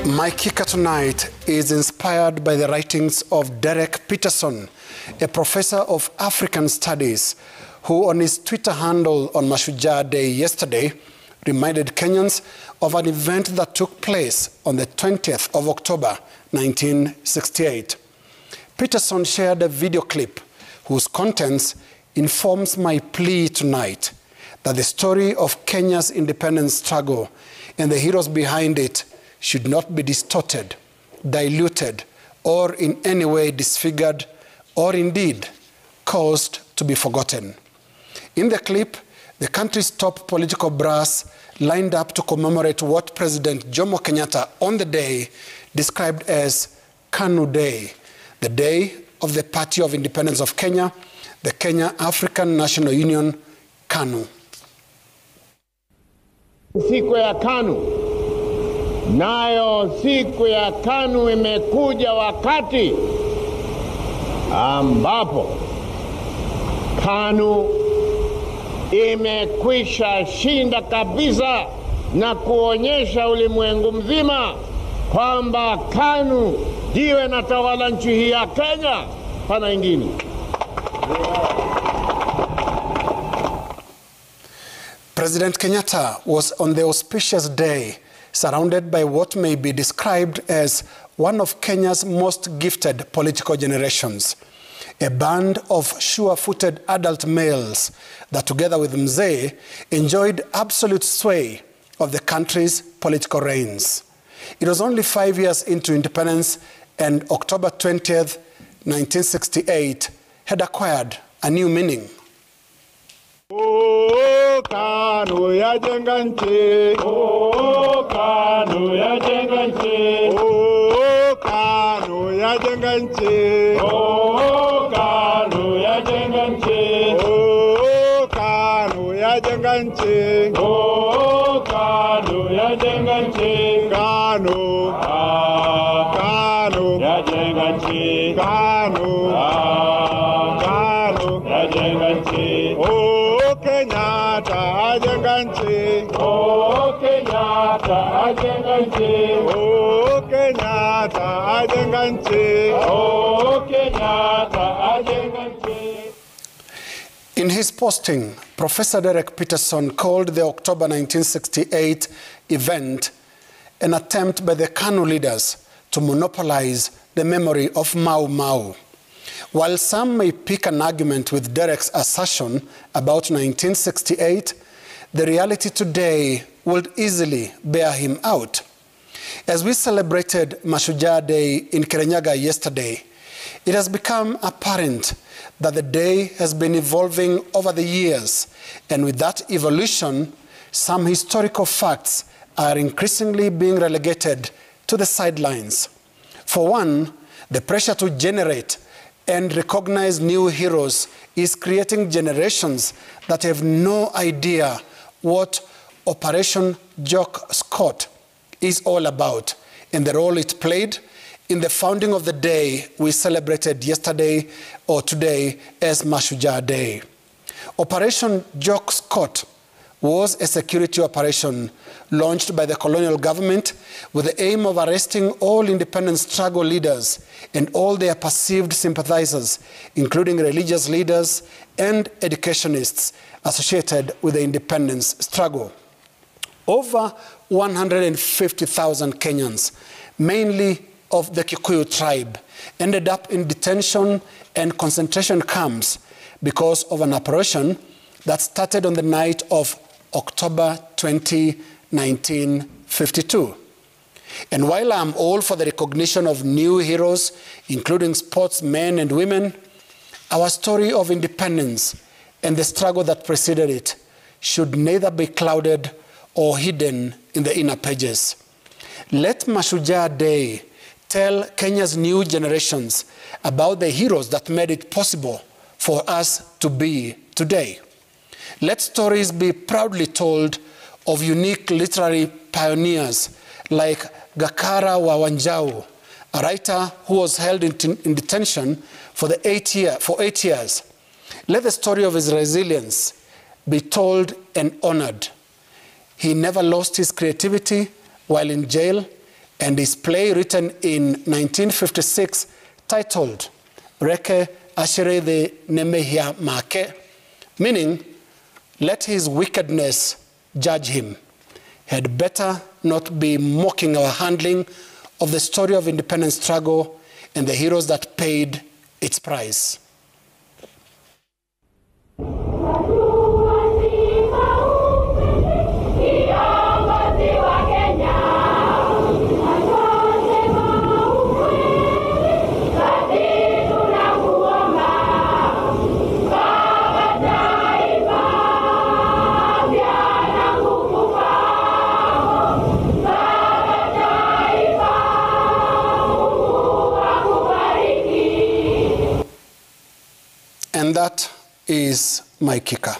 My kicker tonight is inspired by the writings of Derek Peterson, a professor of African Studies, who on his Twitter handle on Mashujaa Day yesterday reminded Kenyans of an event that took place on the 20th of October, 1968. Peterson shared a video clip whose contents informs my plea tonight that the story of Kenya's independence struggle and the heroes behind it should not be distorted, diluted, or in any way disfigured, or indeed caused to be forgotten. In the clip, the country's top political brass lined up to commemorate what President Jomo Kenyatta on the day described as KANU Day, the day of the Party of Independence of Kenya, the Kenya African National Union, KANU. Siku ya KANU, nayo siku ya KANU imekuja wakati ambapo KANU imekwisha shinda kabisa na kuonyesha ulimwengu mzima kwamba KANU ndiyo inatawala nchi hii ya Kenya, pana ingine. President Kenyatta was on the auspicious day surrounded by what may be described as one of Kenya's most gifted political generations, a band of sure-footed adult males that together with Mzee enjoyed absolute sway of the country's political reins. It was only 5 years into independence, and October 20th, 1968 had acquired a new meaning. Oh, KANU ya jenga nchi. Oh, KANU ya jenga nchi. Oh, KANU ya jenga nchi. Oh, KANU ya jenga nchi. Oh, KANU ya jenga nchi. Oh, KANU ya jenga nchi. KANU. KANU ya jenga nchi. KANU. KANU ya jenga nchi. Kenyatta ajenga nchi. Oh, Kenyatta ajenga nchi. Oh, Kenyatta ajenga nchi. Oh, Kenyatta ajenga nchi. In his posting, Professor Derek Peterson called the October 1968 event an attempt by the KANU leaders to monopolize the memory of Mau Mau. While some may pick an argument with Derek's assertion about 1968, the reality today would easily bear him out. As we celebrated Mashujaa Day in Kirinyaga yesterday, it has become apparent that the day has been evolving over the years, and with that evolution, some historical facts are increasingly being relegated to the sidelines. For one, the pressure to generate and recognize new heroes is creating generations that have no idea what Operation Jock Scott is all about and the role it played in the founding of the day we celebrated yesterday or today as Mashujaa Day. Operation Jock Scott was a security operation launched by the colonial government with the aim of arresting all independence struggle leaders and all their perceived sympathizers, including religious leaders and educationists associated with the independence struggle. Over 150,000 Kenyans, mainly of the Kikuyu tribe, ended up in detention and concentration camps because of an operation that started on the night of October 20, 1952. And while I'm all for the recognition of new heroes, including sportsmen and women, our story of independence and the struggle that preceded it should neither be clouded or hidden in the inner pages. Let Mashujaa Day tell Kenya's new generations about the heroes that made it possible for us to be today. Let stories be proudly told of unique literary pioneers like Gakara wa Wanjau, a writer who was held in detention for 8 years. Let the story of his resilience be told and honored. He never lost his creativity while in jail, and his play written in 1956 titled Reke Ashirede Nemehia Make, meaning let his wickedness judge him, had better not be mocking our handling of the story of independence struggle and the heroes that paid its price. And that is my kicker.